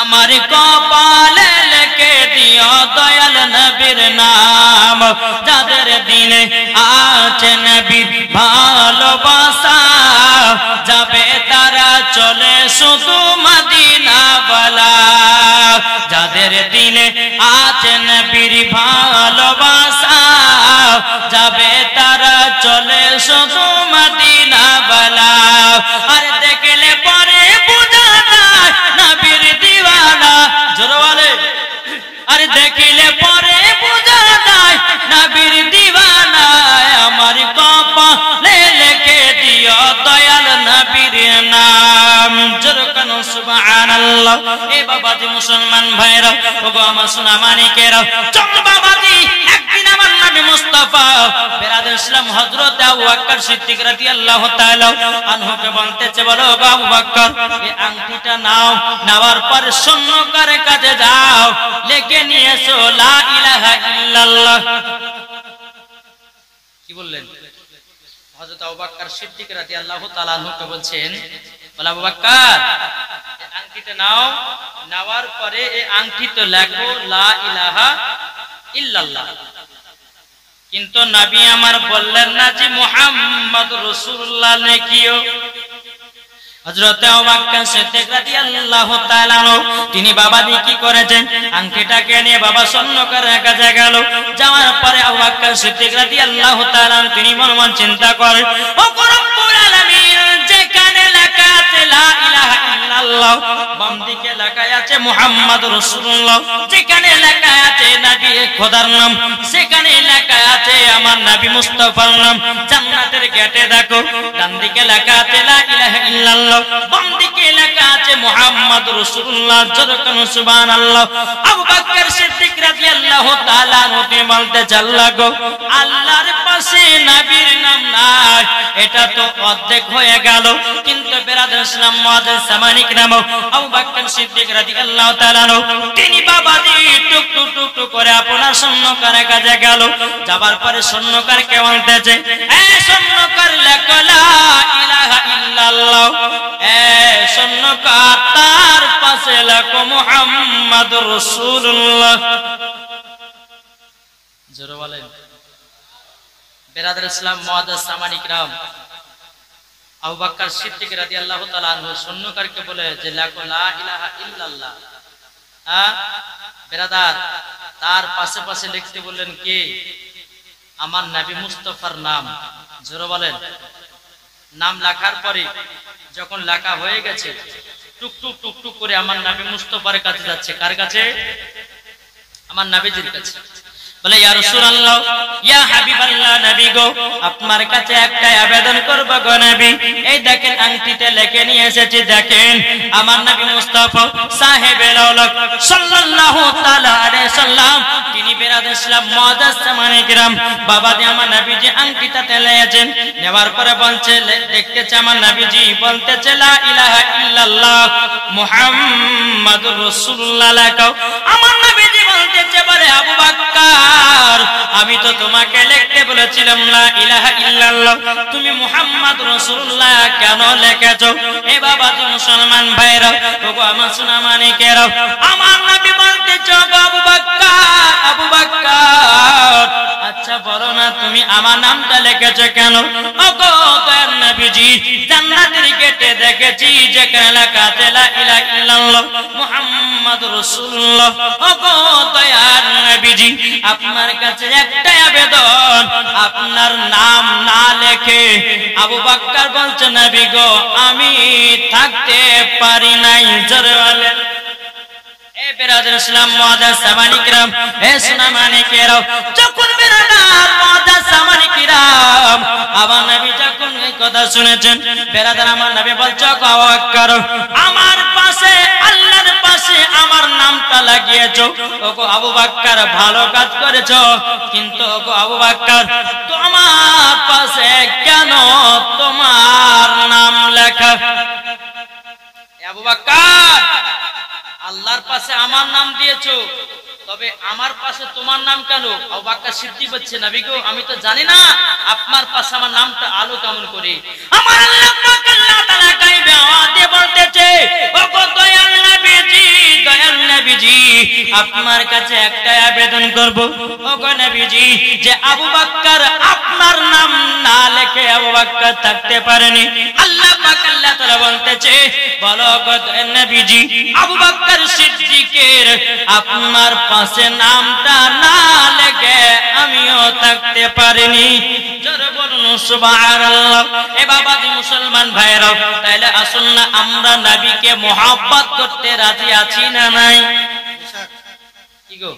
আমার কপালে লিখে দিও দয়াল নবীর নাম যাদের দিলে আছে নবীর ভালোবাসা যাবে তারা চলে শুধু মদিনা বালা যাদের দিলে আছে নবীর ভালোবাসা যাবে তারা চলে শুধু মদিনা বালা আর দেখলে পরে বুঝা যায় নবীর দিওয়ানা জোরে বলে আর দেখলে পরে বুঝা যায় নবীর দিওয়ানা আমার কপালে লিখে দিও দয়াল নবীর নাম জোরে কানো সুবহানাল্লাহ। এ বাবাজি মুসলমান ভাইরা ওগো আমার সোনা মানিকেরা চল বাবাজি একদিন আমার নবী মুস্তাফা বেরাদর ইসলাম হযরত আবু বকর সিদ্দিক রাদিয়াল্লাহু তাআলা আনহুকে বলতেছে বলো আবু বকর এই আংটিটা নাও নেওয়ার পর সৈন্যকারের কাছে যাও লিখে নিয়ে এসো লা ইলাহা ইল্লাল্লাহ। কি বললেন হযরত আবু বকর সিদ্দিক রাদিয়াল্লাহু তাআলা আনহুকে বলছেন বলো আবু বকর এই আংটিটা নাও নেওয়ার পরে এই আংটিতে লেখো লা ইলাহা ইল্লাল্লাহ। কিন্তু নবী আমার বললেন না যে মুহাম্মদ রাসূলুল্লাহ লিখিও। হযরত আবু বকর সিদ্দিক রাদিয়াল্লাহু তাআলা তিনি বাবাজি কি করেছেন আংটিটাকে নিয়ে বাবা সৈন্যকারের কাছে গেল যাওয়ার পরে আবু বকর সিদ্দিক রাদিয়াল্লাহু তাআলা তিনি মনে মনে চিন্তা করেন ও রব্বুল আলামিন যেখানে লেখা আছে লা ইলাহা ইল্লাল্লাহ বাম দিকে লেখা আছে মুহাম্মদ রাসূলুল্লাহ যেখানে লেখা আছে নবী খোদার নাম সেখানে লেখা আছে আমার নবী মুস্তাফার নাম জান্নাতের গেটে দেখো ডান দিকে লেখা আছে লা ইলাহা ইল্লাল্লাহ বাম দিকে লেখা আছে মুহাম্মদ রাসূলুল্লাহ জোরে কানো সুবহানাল্লাহ। আবু বকর সিদ্দিক রাদিয়াল্লাহু তাআলা নবী বলতে চাল্লা গো আল্লাহর পাশে নবীর নাম নাই এটা তো অর্ধেক হয়ে গেল। কিন্তু বেরাদর ইসলাম মুআজ্জিজ সামানিক নাম আবু বকর সিদ্দিক রাদিয়াল্লাহু তাআলা তিনি বাবাজি টুক টুক টুক টুক করে আপনার সৈন্যকারের কাছে গেল যাবার পরে সৈন্যকার কে বলতেছে এ সৈন্যকার লেখো লা ইলাহা ইল্লাল্লাহ এ সৈন্যকার তার পাশে লেখো মুহাম্মাদুর রাসূলুল্লাহ জোরে বলেন। বেরাদর ইসলাম মুআজ্জিজ সামানিক নাম আবু বকর সিদ্দিক রাদিয়াল্লাহু তাআলা আনহু সৈন্যকারকে বলে যে লেখো লা ইলাহা ইল্লাল্লাহ। বেরাদার তার পাশে পাশে লিখতে বললেন কি আমার নবী মুস্তাফার নাম জোরে বলেন। নাম লেখার পরে যখন লেখা হয়ে গেছে টুক টুক টুক টুক করে আমার নবী মুস্তাফার কাছে যাচ্ছে কার কাছে আমার নবীজির কাছে বলে ইয়া রাসূলুল্লাহ ইয়া হাবিবাল্লাহ নবী গো আপনার কাছে একটা আবেদন করব গো নবী এই দেখেন আংটিতে লিখে নিয়ে এসেছি দেখেন আমার নবী মুস্তাফা সাহেবে আওলাদ সাল্লাল্লাহু তাআলা আলাইহি সাল্লাম তিনি বেরাদর ইসলাম মুআজ্জিজ সামানিক রাম বাবাজি আমার নবীজি আংটিটাতে লিখেছেন নেওয়ার পরে বলছে দেখতেছে আমার নবীজি বলতেছে লা ইলাহা ইল্লাল্লাহ মুহাম্মাদুর রাসূলুল্লাহ লেখো আমার নবীজি বলতেছে বলে আবু বকর আমি তো তোমাকে লিখতে বলেছিলাম লা ইলাহা ইল্লাল্লাহ তুমি মুহাম্মদ রাসূলুল্লাহ কেন লিখেছো। এ বাবাজি মুসলমান ভাইরা ওগো আমার সোনা মানিকেরা আমার নবী বলতেছে আবু বকর আচ্ছা বলো না তুমি আমার নামটা লিখেছো কেন। ওগো দয়ার নবীজি জান্নাতের গেটে দেখেছি যেখানে লেখা আছে লা ইলাহা ইল্লাল্লাহ মুহাম্মাদুর রাসূলুল্লাহ। ওগো দয়ার নবীজি আপনার কাছে একটাই আবেদন আপনার নাম না লেখে আবু বকর বলছে নবী গো আমি থাকতে পারি নাই জোরে বলেন। এ বেরাদর ইসলাম মুআজ্জিজ সামানিক রাম এ সোনা মানিকেরা যখন বেরাদার মুআজ্জিজ সামানিক রাম আমার নবী যখন এই কথা শুনেছেন বেরাদার আমার নবী বলছে আবু বকর আমার পাশে আল্লাহর পাশে আমার নামটা লাগিয়েছো। ওগো আবু বকর ভালো কাজ করেছো কিন্তু ওগো আবু বকর তোমার পাশে কেন তোমার নাম লেখা। আবু বকর আল্লাহর পাশে আমার নাম দিয়েছো তবে আমার পাশে তোমার নাম কেন। আবু বকর সিদ্দিক বলছে নবী গো আমি তো জানি না আপনার পাশে আমার নামটা আলো কেমন করে। আমার আল্লাহ পাক আল্লাহ তাআলা গায়বে আওয়াজে বলতেছে ওগো দয়াল নবীজি আপনার কাছে একটা আবেদন করব, ওগো নবীজি, যে আবু বকর আপনার নাম না লিখে আবু বকর থাকতে পারেনি। আল্লাহ পাক আল্লাহ তাআলা বলতেছে, বলো গো নবীজি, আবু বকর সিদ্দিকের আপনার পাশে নামটা না লিখে আমিও থাকতে পারিনি। জোরে বলুন সুবহানাল্লাহ। এ বাবাজি মুসলমান ভাইরা, তাহলে আসুন না আমরা নবীকে মহব্বত করতে রাজি আছি না নাই? কি গো,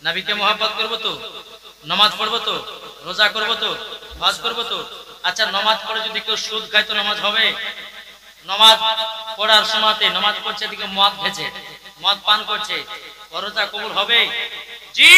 নবীকে মহব্বত করব তো, নামাজ পড়বো তো, রোজা করব তো, হজ করব তো। আচ্ছা, নামাজ পড়ে যদি কেউ সুদ খায় তো নামাজ হবে? নামাজ পড়ার সময়তে নামাজ পড়ছে, এদিকে মদ খেছে, মদ পান করছে, রোজা কবুল হবে? জি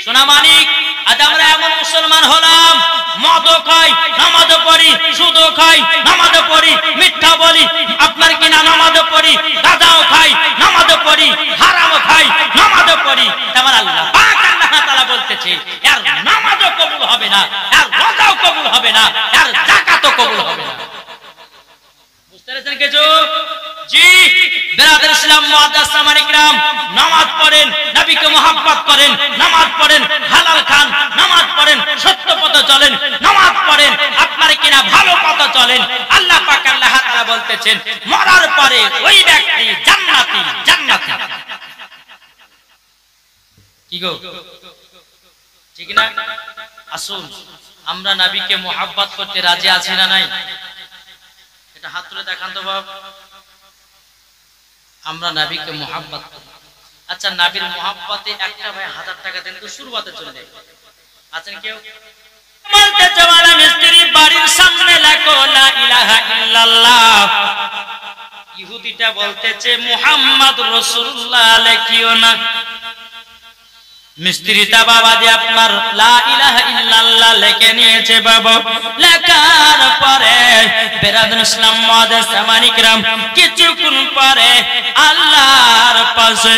সোনা মানিক, আজ আমরা এমন মুসলমান হলাম, মদও খাই, নামাজও পড়ি, সুদও খাই, নামাজও পড়ি, মিথ্যা বলি, আপনার কিনা নামাজও পড়ি, গাঁজাও খাই, নামাজও পড়ি, হারামও খাই, নামাজও পড়ি। তেমন আল্লাহ পাক আল্লাহ তাআলা বলতেছে, এর নামাজও কবুল হবে না, এর রোজাও কবুল হবে না, এর যাকাতও কবুল হবে না। বুঝতে পেরেছেন কিছু? জি বেরাদার ইসলাম মুআদ্দাস সামানী کرام, নামাজ পড়েন, নবীকে মহব্বত করেন, নামাজ পড়েন, হালাল খান, নামাজ পড়েন, সত্য পথে চলেন, নামাজ পড়েন, আপনার কিনা ভালো পথে চলেন। আল্লাহ পাক আল্লাহ তাআলা বলতেছেন, মরার পরে ওই ব্যক্তি জান্নাতি, জান্নাতি। কি গো, ঠিক না? আসুন আমরা নবীকে মহব্বত করতে রাজি আছি না নাই? এটা হাত তুলে দেখান তো বাবা, আমরা নবীকে মহব্বত করি। আচ্ছা, নবীর মহব্বতে একটা ভাই 1000 টাকা দেন তো শুরুতে চলে যায়। আছেন কেউ? বলতে জওয়ানা মিস্ত্রি বাড়ির সামনে লেখো লা ইলাহা ইল্লাল্লাহ, ইহুদিটা বলতেছে মুহাম্মদ রাসূলুল্লাহ লেখিও না। মিস্ত্রিটা বাবা যে আপনার লা ইলাহা ইল্লাল্লাহ লিখে নিয়েছে বাবা, লেখার পরে বেরাদার ইসলাম মুআদ্দাস সামানী کرام, কিছুক্ষণ পরে আল্লাহর পাশে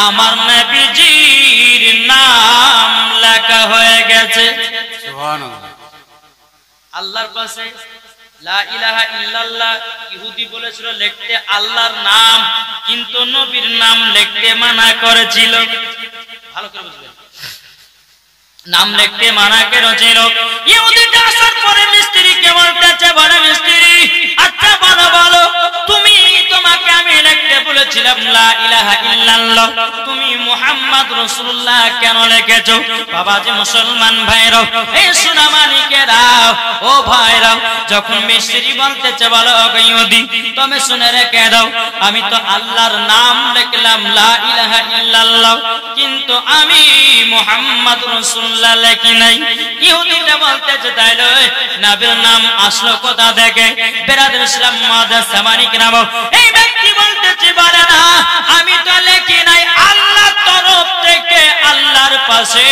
আমার নবীজির নাম লেখা হয়ে গেছে। সুবহানাল্লাহ। আল্লাহর পাশে লা ইলাহা ইল্লাল্লাহ, ইহুদি বলেছিল লিখতে আল্লাহর নাম, কিন্তু নবীর নাম লিখতে মানা করেছিল। ভালো করে বুঝবেন, নাম লিখতে মানা করেছিল। ইহুদিটা আসার পরে মিস্ত্রিকে বলতেছে, বড় মিস্ত্রি, আচ্ছা বলো বলো, তুমি তোমাকে আমি লিখতে বলেছিলাম লা ইলাহা ইল্লাল্লাহ, তুমি মুহাম্মদ রাসূলুল্লাহ কেন লিখেছো? বাবাজি মুসলমান ভাইরা, এই সোনা মানিকেরা, ও ভাইরা, যখন মিস্ত্রি বলতেছে বলো গো ইহুদি, তুমি শুনে রেখে দাও, আমি তো আল্লাহর নাম লিখলাম লা ইলাহা ইল্লাল্লাহ, কিন্তু আমি মুহাম্মদ রাসূলুল্লাহ লিখি নাই। ইহুদিটা বলতেছে, তাইলে নবীর নাম আসলো কোথা থেকে? বেরাদার ইসলাম মুআদ্দাস সামানী کرام, এই ব্যক্তি বলতেছে, বলে না আমি তো লিখি নাই, আল্লাহর তরফ থেকে আল্লাহর পাশে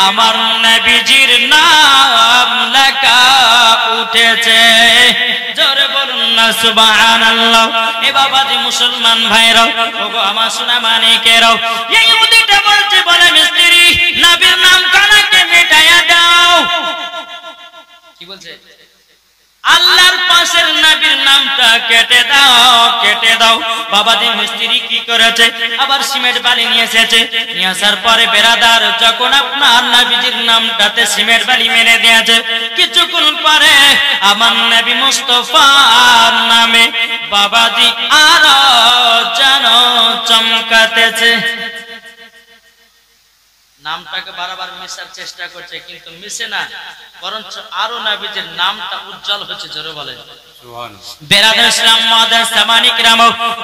আমার নবীজির নাম লেখা উঠেছে। জোরে বলুন না সুবহানাল্লাহ। এ বাবাজি মুসলমান ভাইরা, ওগো আমার সোনা মানিকেরা, এই ইহুদিটা বলছে, বলে মিস্ত্রি, নবীর নাম কানাকে মিটাইয়া দাও। কি বলছে? আল্লাহর পাশের নবীর নামটা কেটে দাও, কেটে দাও। বাবাজি মিস্ত্রি কি করেছে? আবার সিমেন্ট বালি নিয়ে এসেছে, নিয়ে আসার পরে বেরাদার যখন আপনার নবীজির নামটাতে সিমেন্ট বালি মেরে দিয়েছে, কিছুক্ষণ পরে আমার নবী মুস্তাফার নামে বাবাজি আরো যেন চমকাতেছে। নামটাকে বারবার মিশার চেষ্টা করছে, কিন্তু মিশে না, বরঞ্চ আরো নবীজির নামটা উজ্জ্বল হচ্ছে। জোরে বলেন সুবহানাল্লাহ। বেরাদার ইসলাম মুআদ্দাস সামানী کرام,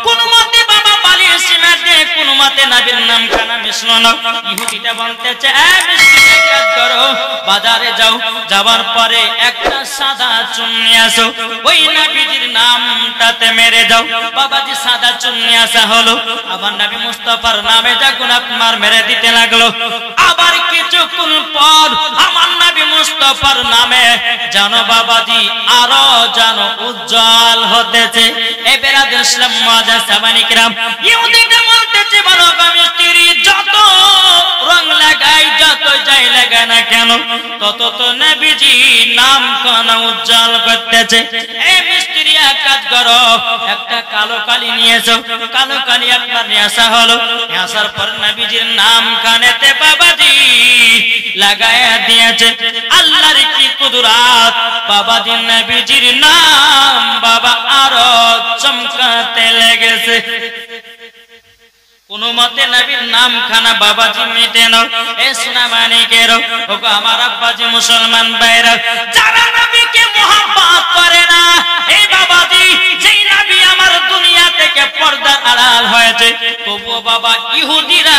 কোন মতে বাবা বালি সিমেন্ট দিয়ে কোন মতে নবীর নাম কানা মিশলো না। ইহুদিটা বলতেছে, এ মিস্ত্রি কাজ করো, বাজারে যাও, যাওয়ার পরে একটা সাদা চুন নিয়ে আসো, ওই নবীজির নামটাতে মেরে দাও। বাবাজি সাদা চুন নিয়ে আসা হলো, আবার নবী মুস্তাফার নামে যখন আপনার মেরে দিতে লাগলো, আবার কিছুক্ষণ পর আমার নবী মুস্তাফার নামে জানো বাবাজি আরো জানো উজ্জ্বল হতেছে। এ বেরাদার ইসলাম মুআদ্দাস সামানী کرام, ইহুদিটা বলতেছে, বলো মিস্ত্রি, যত রং লাগাই, যত যাই লাগাই না কেন, তত তো নবীজি নাম কানা উজ্জ্বল করতেছে। এই মিস্ত্রি এক কাজ করো, একটা কালো কালি নিয়েছো, কালো কালি আপনার নিয়ে আসা হলো, নিয়ে আসার পর নবীজির নাম কানেতে বাবাজি লাগায়া দিয়েছে। আল্লাহর কি কুদরত, বাবাজি নবীজির নাম বাবা আরো চমকাতে লেগেছে। কোন মতে নবীর নাম খানা বাবাজি মিটে নাও। এ সোনা মানিকেরও, ওগো আমার আব্বাজি মুসলমান ভাইরা, যারা নবীকে মোহাব্বত করে না, এই বাবাজি যেই নবী আমার দুনিয়া থেকে পর্দা আড়াল হয়েছে, তবুও বাবা ইহুদিরা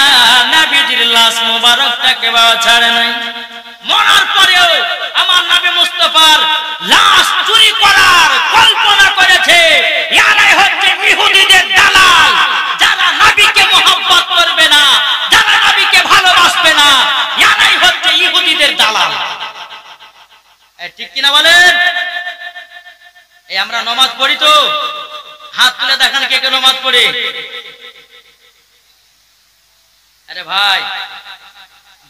নবীজির লাশ মুবারকটাকে বাবা ছাড়ে নাই। মরার পরেও আমার নবী মুস্তাফার লাশ চুরি করার কল্পনা করেছে। এরাই হচ্ছে ইহুদিদের দালাল, যারা নবীকে মোহাব্বত করবে না, যারা নবীকে ভালোবাসবে না, এরাই হচ্ছে ইহুদিদের দালাল। ঠিক কিনা বলেন? এই আমরা নামাজ পড়ি তো, হাত তুলে দেখান কে কে নামাজ পড়ে। আরে ভাই,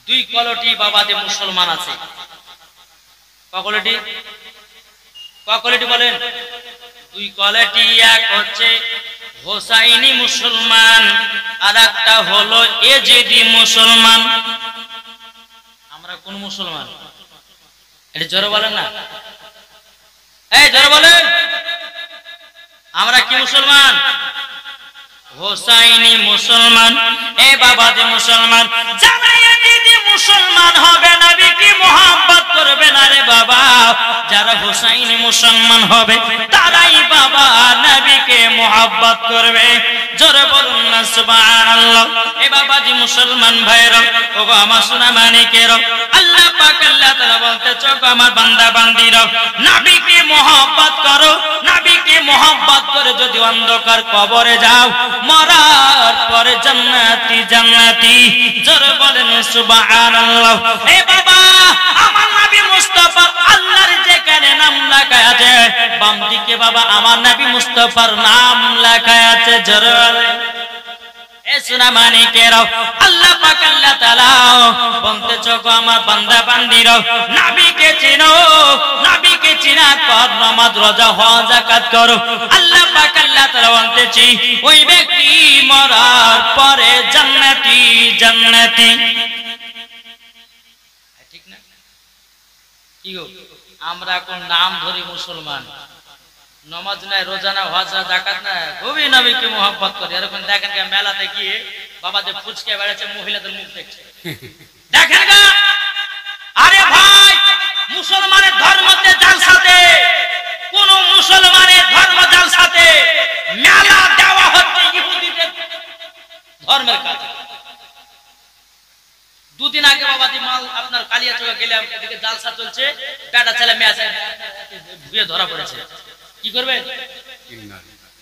দুই কলটি বাবাতে মুসলমান আছে। কলটি কলটি বলেন? দুই কলটি, এক হচ্ছে হোসাইনি মুসলমান, আর একটা হলো এজিদি মুসলমান। আমরা কোন মুসলমান? এটা জোরে বলেন না, এই জোরে বলেন। আমরা কি মুসলমান? হোসাইনি মুসলমান। এ বাবাজি মুসলমান, যারা এজিদি মুসলমান হবে, নবীকে মুহাব্বত করবে না রে বাবা, যারা হোসাইনি মুসলমান হবে তারাই বাবা নবীকে মুহাব্বত করবে। জোরে বলুন না সুবহানাল্লাহ। এ বাবাজি মুসলমান ভাইরা, ওগো আমার সোনা মানিকেরা, আল্লাহ পাক আল্লাহ তাআলা বলতেছে, ওগো আমার বান্দা বান্দীরা, নবীকে মুহাব্বত করো। নবীকে মুহাব্বত করে যদি অন্ধকার কবরে যাও, মরার পরে জান্নাতি জান্নাতি। জোরে বলেন সুবহানাল্লাহ। এ বাবা, আমার নবী মুস্তাফা আল্লাহর যেখানে নাম লেখা আছে, বাম দিকে বাবা আমার নবী মুস্তাফার নাম লেখা আছে। জোরে বলেন। এ সোনা মানিকেরা, আল্লাহ পাক আল্লাহ তাআলা বলতেছে, গো আমার বান্দা বান্দীরা, নবীকে চিনো। নবীকে চিনার পর নামাজ রোজা হজ যাকাত করো। আল্লাহ পাক আল্লাহ তাআলা বলতেছে, ওই ব্যক্তি মরার পরে জান্নাতি জান্নাতি। ঠিক না? কি গো, আমরা কোন নাম ধরি মুসলমান, নামাজ নাই, রোজা না, হজ না, যাকাত না, খুবই নবীকে মুহাব্বত করে। এরকম দেখেন গা মেলাতে গিয়ে বাবা যে ফুচকে বেড়াচ্ছে, মহিলাদের মুখ দেখছে, দেখেন গা। আরে ভাই, মুসলমানের ধর্মতে জালসাতে, কোন মুসলমানের ধর্ম জালসাতে মেলা দেওয়া হচ্ছে ইহুদিদের ধর্মের কাছে। দুদিন আগে বাবাজি মাল আপনার কালিয়াচকে গেলাম, এদিকে জালসা চলছে, বেটা ছেলে মেয়ে ধুয়ে ধরা পড়েছে। কি করবেন?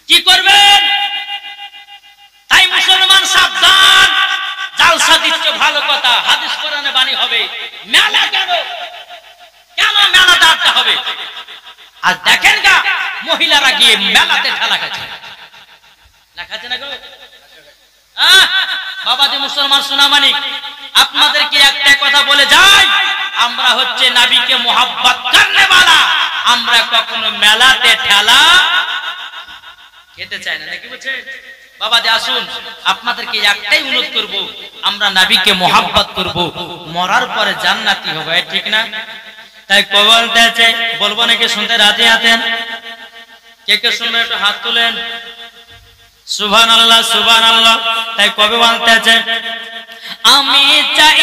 কি করবেন? তাই মুসলমান সাবধান। জালসা দিচ্ছে ভালো কথা, হাদিস কোরআনে বাণী হবে, মেলা কেন? কেন মেলা দাঁড়টা হবে? আর দেখেন গা, মহিলারা গিয়ে মেলাতে ঠেলা খাচ্ছে, লেখাচ্ছে না গো। বাবাজি মুসলমান সোনামানিক, আপনাদেরকে একটা কথা বলে যাই, আমরা হচ্ছে নবীকে মুহাব্বত করনে वाला, আমরা কখনো মেলাতে ঠেলা খেতে চাই না, নাকি বলছে? বাবাজি আসুন, আপনাদেরকে একটাই অনুরোধ করব, আমরা নবীকে মুহাব্বত করব, মরার পরে জান্নাতি হব। ঠিক না? তাই কবল দেছে, বলবো নাকি শুনতে রাজি আছেন? কে কে শুনবে একটু হাত তুলেন। সুবহানাল্লাহ সুবহানাল্লাহ। তাই কবে বলতেছে, আমি চাই